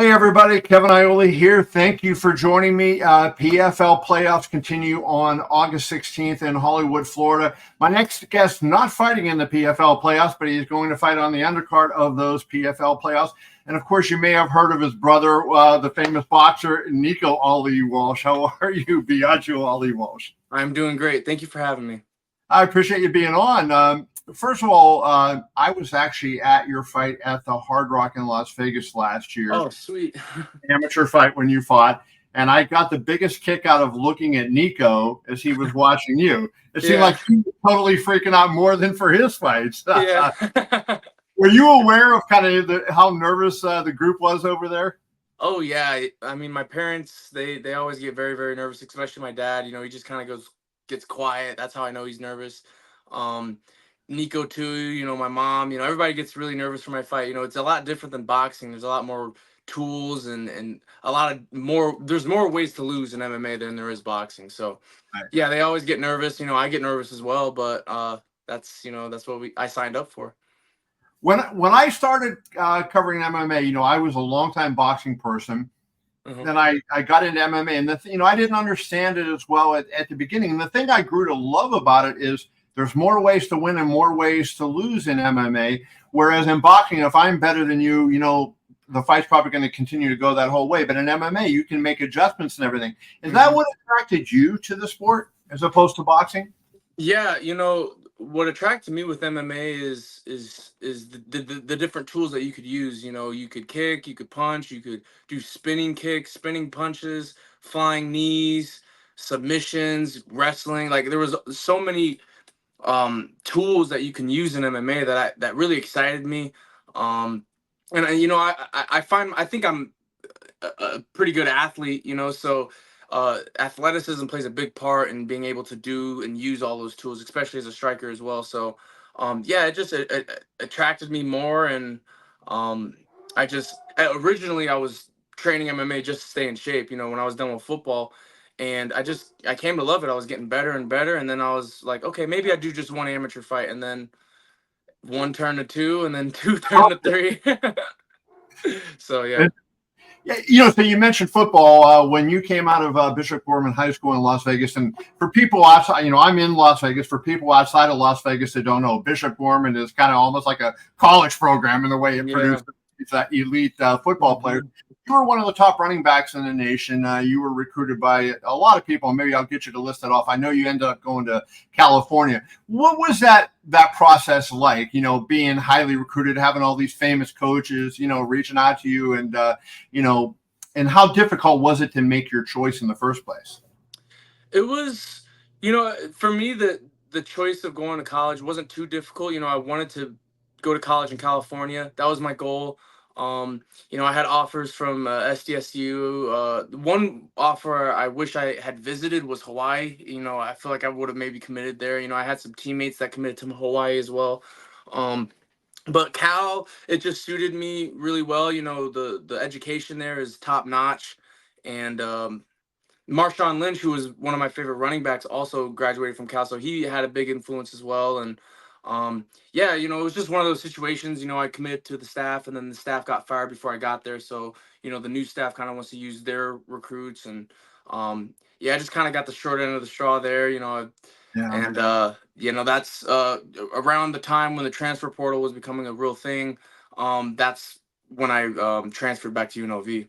Hey everybody, Kevin Iole here. Thank you for joining me. PFL playoffs continue on August 16th in Hollywood, Florida. My next guest not fighting in the PFL playoffs, but he's going to fight on the undercard of those PFL playoffs. And of course, you may have heard of his brother, the famous boxer, Nico Ali Walsh. How are you, Biaggio Ali Walsh? I'm doing great. Thank you for having me. I appreciate you being on. First of all, I was actually at your fight at the Hard Rock in Las Vegas last year. Oh, sweet. Amateur fight when you fought. And I got the biggest kick out of looking at Nico as he was watching you. It seemed like he was totally freaking out more than for his fights. Yeah. Were you aware of kind of how nervous the group was over there? Oh, yeah. I mean, my parents, they always get very, very nervous, especially my dad. He just kind of gets quiet. That's how I know he's nervous. Nico too, my mom, everybody gets really nervous for my fight. It's a lot different than boxing. There's a lot more tools and a lot of there's more ways to lose in MMA than there is boxing. So yeah, they always get nervous. I get nervous as well, but that's what I signed up for. When I started covering MMA, I was a longtime boxing person. Mm-hmm. Then I got into MMA, and I didn't understand it as well at the beginning. And the thing I grew to love about it is there's more ways to win and more ways to lose in MMA. Whereas in boxing, if I'm better than you, the fight's probably going to continue to go that whole way. But in MMA, you can make adjustments and everything. Is that what attracted you to the sport as opposed to boxing? Yeah, what attracted me with MMA is the different tools that you could use. You could kick, you could punch, you could do spinning kicks, spinning punches, flying knees, submissions, wrestling. Like there was so many tools that you can use in MMA that really excited me. And I think I'm a pretty good athlete, so athleticism plays a big part in being able to do and use all those tools, especially as a striker as well. So yeah, it attracted me more. And originally I was training MMA just to stay in shape, when I was done with football. And I came to love it. I was getting better and better. And then I was like, okay, maybe I do just one amateur fight. And then one turned to two, and then two turned to three. So, yeah. Yeah, so you mentioned football when you came out of Bishop Gorman High School in Las Vegas. And for people outside, I'm in Las Vegas. For people outside of Las Vegas that don't know, Bishop Gorman is kind of almost like a college program in the way it produces elite football players. You were one of the top running backs in the nation. You were recruited by a lot of people. Maybe I'll get you to list it off. I know you ended up going to California. What was that process like, being highly recruited, having all these famous coaches, reaching out to you, and, and how difficult was it to make your choice in the first place? It was, for me, the choice of going to college wasn't too difficult. I wanted to go to college in California. That was my goal. I had offers from SDSU. One offer I wish I had visited was Hawaii. I feel like I would have maybe committed there. I had some teammates that committed to Hawaii as well. But Cal, it just suited me really well. The education there is top notch. And Marshawn Lynch, who was one of my favorite running backs, also graduated from Cal, so he had a big influence as well. And yeah, it was just one of those situations. I committed to the staff, and then the staff got fired before I got there. So the new staff kind of wants to use their recruits, and yeah, I just kind of got the short end of the straw there. And that's around the time when the transfer portal was becoming a real thing. That's when I transferred back to UNLV.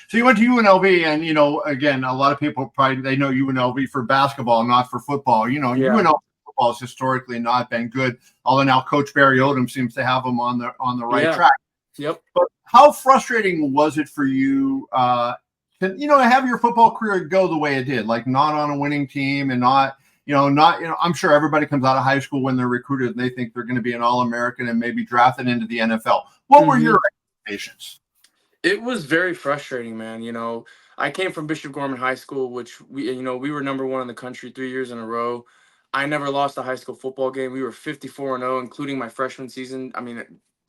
So you went to UNLV, and again, a lot of people they know UNLV for basketball, not for football. UNLV football has historically not been good, although now Coach Barry Odom seems to have them on the right track. Yep. But how frustrating was it for you to have your football career go the way it did, like not on a winning team and not. I'm sure everybody comes out of high school when they're recruited and they think they're going to be an All-American and maybe drafted into the NFL. What were your expectations? It was very frustrating, man. I came from Bishop Gorman High School, which we were number one in the country 3 years in a row. I never lost a high school football game. We were 54-0, including my freshman season. I mean,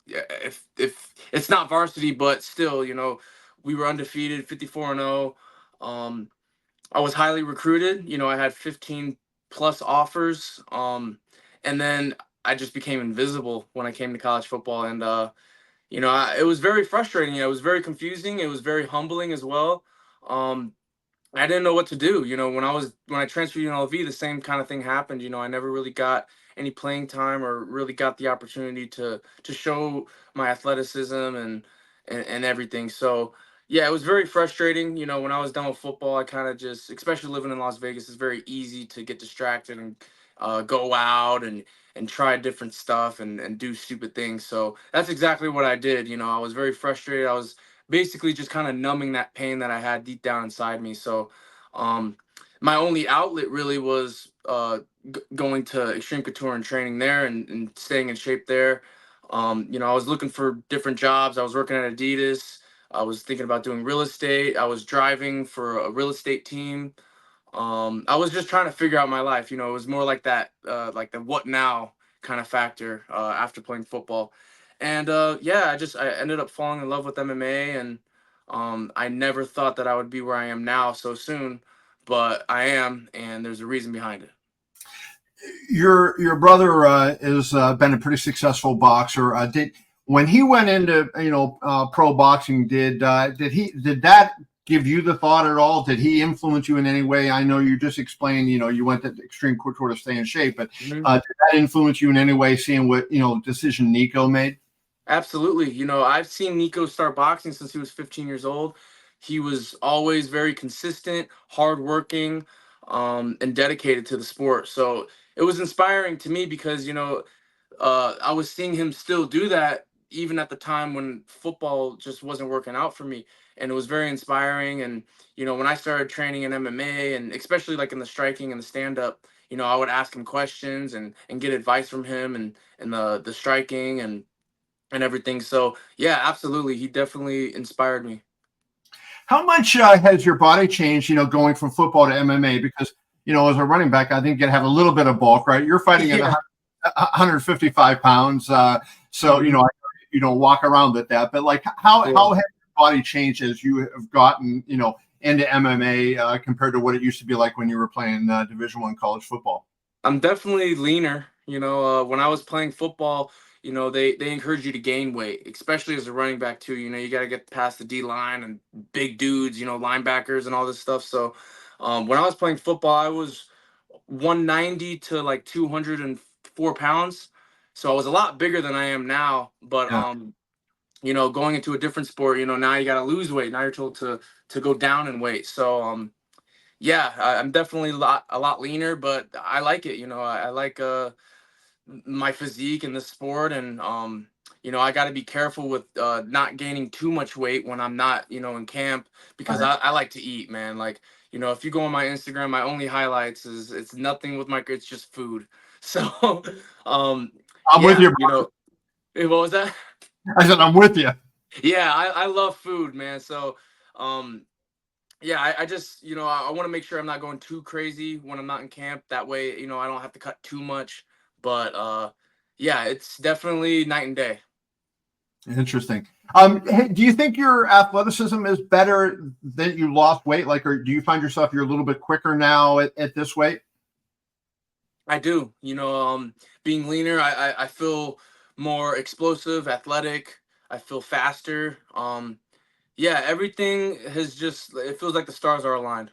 if it's not varsity, but still, we were undefeated, 54-0. I was highly recruited. I had 15 plus offers. And then I just became invisible when I came to college football. And it was very frustrating. It was very confusing. It was very humbling as well. Um, I didn't know what to do. When I transferred to UNLV, the same kind of thing happened. I never really got any playing time or really got the opportunity to show my athleticism and everything. So yeah, it was very frustrating. When I was done with football, I kind of just, especially living in Las Vegas, it's very easy to get distracted and go out and try different stuff and do stupid things. So that's exactly what I did. I was very frustrated. I was basically just kind of numbing that pain that I had deep down inside me. So, um, my only outlet really was going to Xtreme Couture and training there and staying in shape there. I was looking for different jobs. I was working at Adidas. I was thinking about doing real estate. I was driving for a real estate team. I was just trying to figure out my life. It was more like that, like the what now kind of factor after playing football. And yeah, I ended up falling in love with MMA, and I never thought that I would be where I am now so soon, but I am, and there's a reason behind it. Your brother has been a pretty successful boxer. Did when he went into pro boxing, did that give you the thought at all? Did he influence you in any way? I know you just explained, you went to Xtreme Couture to stay in shape, but did that influence you in any way, seeing what decision Nico made? Absolutely. I've seen Nico start boxing since he was 15 years old. He was always very consistent, hardworking, and dedicated to the sport. So it was inspiring to me because, I was seeing him still do that even at the time when football just wasn't working out for me. And it was very inspiring. And, when I started training in MMA and especially like in the striking and the stand up, I would ask him questions and get advice from him and the striking and everything. So yeah, absolutely. He definitely inspired me. How much has your body changed, going from football to MMA? Because, as a running back, I think you have a little bit of bulk, right? You're fighting at 155 pounds. So, you don't walk around with that. But like, how has your body changed as you have gotten, into MMA compared to what it used to be like when you were playing Division I college football? I'm definitely leaner. When I was playing football, they encourage you to gain weight, especially as a running back too. You got to get past the D line and big dudes, linebackers and all this stuff. So when I was playing football, I was 190 to like 204 pounds. So I was a lot bigger than I am now. But Yeah. going into a different sport, now you got to lose weight. Now you're told to go down in weight. So yeah, I'm definitely a lot leaner, but I like it. I like my physique in the sport, and I got to be careful with not gaining too much weight when I'm not in camp, because Right. I like to eat, man. Like, if you go on my Instagram, my only highlights is it's nothing with it's just food. So I'm with yeah, you. what was that? I said, I'm with you. Yeah, I love food, man. So um yeah, I just, I want to make sure I'm not going too crazy when I'm not in camp. That way, I don't have to cut too much. But yeah, it's definitely night and day. Interesting. Hey, do you think your athleticism is better that you lost weight? Like, or do you find yourself you're a little bit quicker now at this weight? I do. Being leaner, I feel more explosive, athletic. I feel faster. Yeah, everything has just, it feels like the stars are aligned.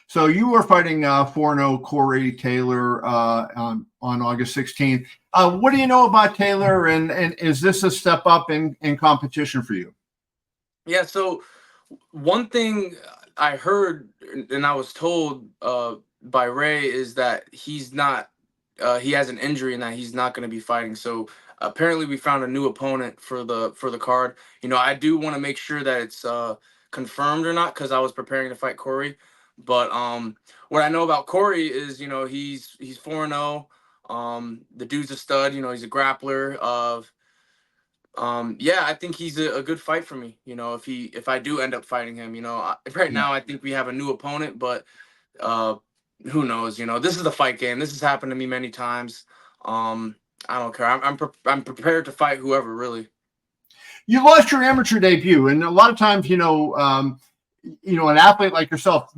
So you were fighting 4-0 Corey Taylor on August 16th. What do you know about Taylor, and is this a step up in competition for you? Yeah, so one thing I heard and I was told by Ray is that he's not he has an injury and that he's not going to be fighting. So apparently we found a new opponent for the card. I do want to make sure that it's confirmed or not, because I was preparing to fight Corey. But what I know about Corey is, he's 4-0. The dude's a stud. He's a grappler. Yeah, I think he's a good fight for me. If I do end up fighting him, right Yeah. now I think we have a new opponent, but uh, who knows? This is the fight game. This has happened to me many times. I don't care. I'm prepared to fight whoever, really. You lost your amateur debut, and a lot of times, an athlete like yourself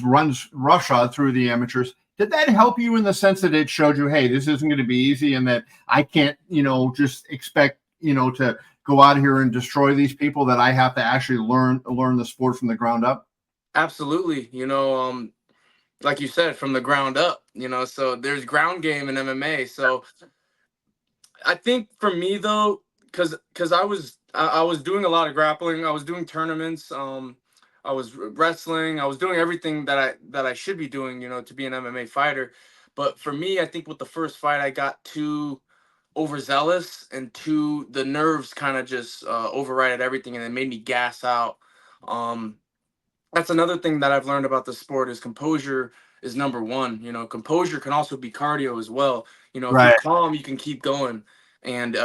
runs roughshod through the amateurs. Did that help you in the sense that it showed you, hey, this isn't going to be easy, and that I can't, just expect, go out here and destroy these people, that I have to actually learn the sport from the ground up? Absolutely. Like you said, from the ground up, so there's ground game in MMA. So I think for me though, because I was doing a lot of grappling, I was doing tournaments, I was wrestling, I was doing everything that I should be doing, to be an MMA fighter. But for me, I think with the first fight, I got too overzealous, and too the nerves kind of just overrided everything, and it made me gas out. Um, that's another thing that I've learned about the sport is composure is number one. Composure can also be cardio as well. If you're Right. calm, you can keep going. And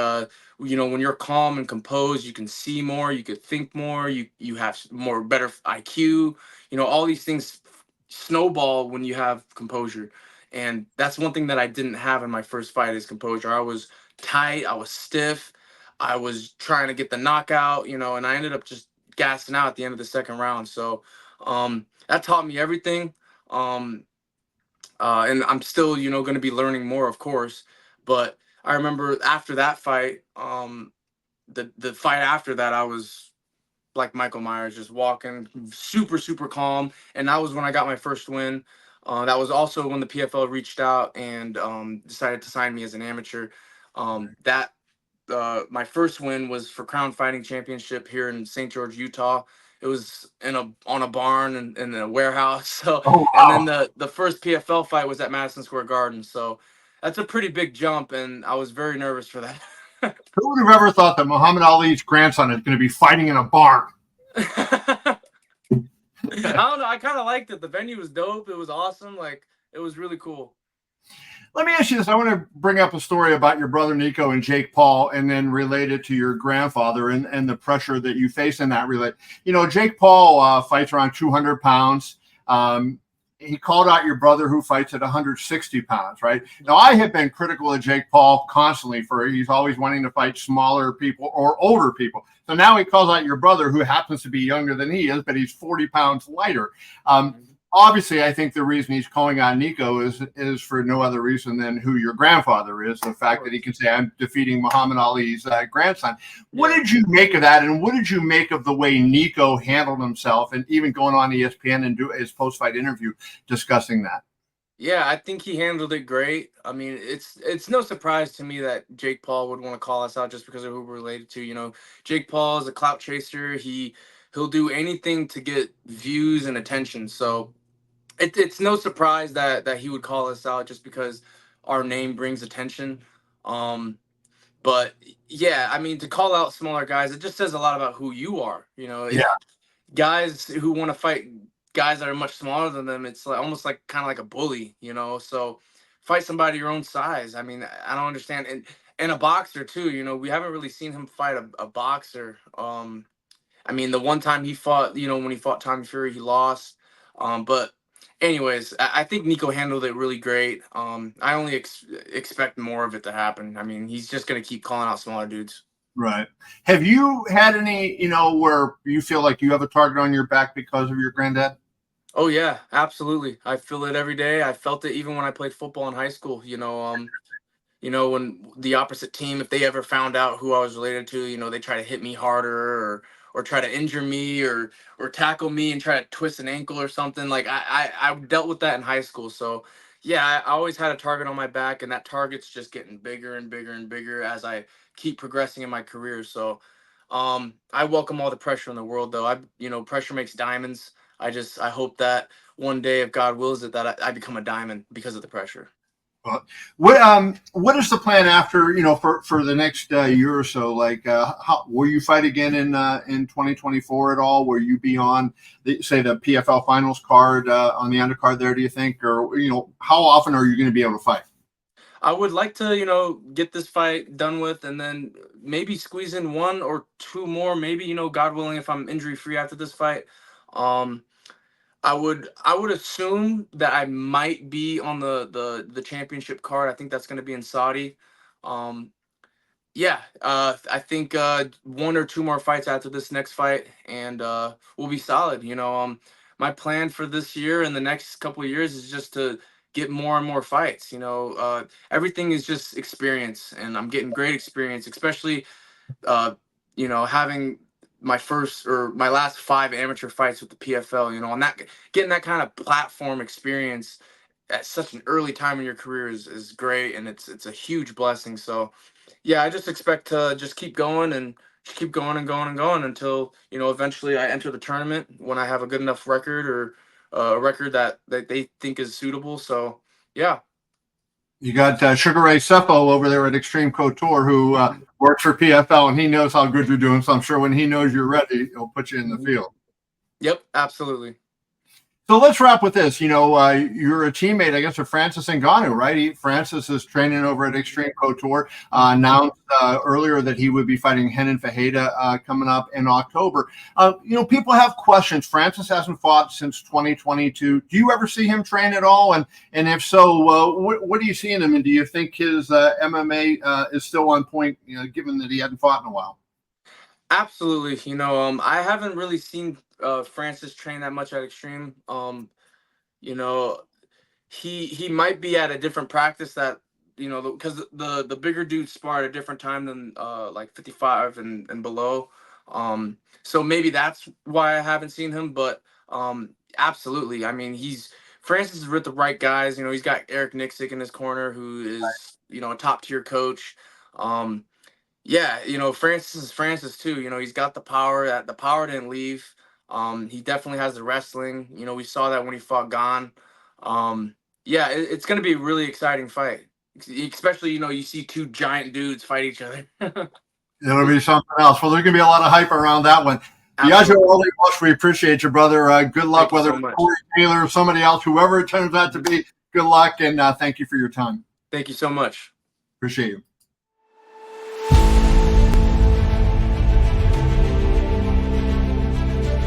when you're calm and composed, you can see more, you could think more, you have more better IQ. All these things snowball when you have composure. And that's one thing that I didn't have in my first fight is composure. I was tight, I was stiff, I was trying to get the knockout, and I ended up just gassing out at the end of the second round. So that taught me everything. Um, and I'm still, going to be learning more, of course. But I remember after that fight, the fight after that, I was like Michael Myers, just walking, super, super calm. And that was when I got my first win. That was also when the PFL reached out and decided to sign me as an amateur. That My first win was for Crown Fighting Championship here in St. George, Utah. It was on a barn and in a warehouse. So, Oh and then wow. the first PFL fight was at Madison Square Garden. So, that's a pretty big jump, and I was very nervous for that. Who would have ever thought that Muhammad Ali's grandson is going to be fighting in a barn? I don't know. I kind of liked it. The venue was dope. It was awesome. Like, it was really cool. Let me ask you this. I want to bring up a story about your brother Nico and Jake Paul, and then relate it to your grandfather and the pressure that you face in that relate. Jake Paul fights around 200 pounds. He called out your brother who fights at 160 pounds, right? Now, I have been critical of Jake Paul constantly for he's always wanting to fight smaller people or older people. So now he calls out your brother who happens to be younger than he is, but he's 40 pounds lighter. Obviously, I think the reason he's calling out Nico is for no other reason than who your grandfather is. The fact that he can say, I'm defeating Muhammad Ali's grandson. What did you make of that? And what did you make of the way Nico handled himself, and even going on ESPN and do his post-fight interview discussing that? Yeah, I think he handled it great. I mean, it's no surprise to me that Jake Paul would want to call us out just because of who we're related to. Jake Paul is a clout chaser. He'll do anything to get views and attention. So it's no surprise that he would call us out just because our name brings attention. Um, but yeah, I mean, to call out smaller guys, it just says a lot about who you are. Yeah. If guys who want to fight guys that are much smaller than them, it's like almost like kind of like a bully. So fight somebody your own size. I mean, I don't understand. And a boxer too. We haven't really seen him fight a boxer. I mean, the one time he fought, when he fought Tommy Fury, he lost. But anyways, I think Nico handled it really great. I only expect more of it to happen. I mean, he's just gonna keep calling out smaller dudes. Right. Have you had any, where you feel like you have a target on your back because of your granddad? Oh yeah, absolutely. I feel it every day. I felt it even when I played football in high school. When the opposite team, if they ever found out who I was related to, they try to hit me harder, or try to injure me, or tackle me and try to twist an ankle or something. Like I dealt with that in high school. So yeah, I always had a target on my back, and that target's just getting bigger and bigger and bigger as I keep progressing in my career. So I welcome all the pressure in the world, though. Pressure makes diamonds. I hope that one day, if God wills it, that I become a diamond because of the pressure. What is the plan after, for the next year or so? Like, will you fight again in 2024 at all? Will you be on the PFL finals card on the undercard there? Do you think, or how often are you going to be able to fight? I would like to, get this fight done with, and then maybe squeeze in one or two more. Maybe, God willing, if I'm injury free after this fight. Um, I would assume that I might be on the championship card. I think that's going to be in Saudi. Um, yeah, I think one or two more fights after this next fight, and we'll be solid. My plan for this year and the next couple of years is just to get more and more fights. Everything is just experience, and I'm getting great experience, especially uh, having my first or my last 5 amateur fights with the PFL, and that getting that kind of platform experience at such an early time in your career is great, and it's a huge blessing. So yeah, I just expect to just keep going and just keep going and going and going until eventually I enter the tournament when I have a good enough record, or a record that they think is suitable. So yeah. You got Sugar Ray Seppo over there at Xtreme Couture, who works for PFL, and he knows how good you're doing. So I'm sure when he knows you're ready, he'll put you in the field. Yep, absolutely. So let's wrap with this. You're a teammate, I guess, of Francis Ngannou, right? Francis is training over at Xtreme Couture. Announced earlier that he would be fighting Renan Fajeda coming up in October. People have questions. Francis hasn't fought since 2022. Do you ever see him train at all? And if so, what do you see in him? And do you think his MMA is still on point, given that he hadn't fought in a while? Absolutely. I haven't really seen Francis train that much at Xtreme. You know, he might be at a different practice that because the bigger dudes spar at a different time than like 55 and below. So maybe that's why I haven't seen him. But absolutely, I mean, Francis is with the right guys. He's got Eric Nixick in his corner, who is a top tier coach. Yeah, Francis is Francis too. He's got the power. The power didn't leave. He definitely has the wrestling. We saw that when he fought Gon. Yeah, it's going to be a really exciting fight, especially you see 2 giant dudes fight each other. It'll be something else. Well, there's going to be a lot of hype around that one. Biaggio Ali Walsh, we appreciate you, brother. Good luck, whether it's Corey Taylor or somebody else, whoever it turns out to be. Good luck, and thank you for your time. Thank you so much. Appreciate you.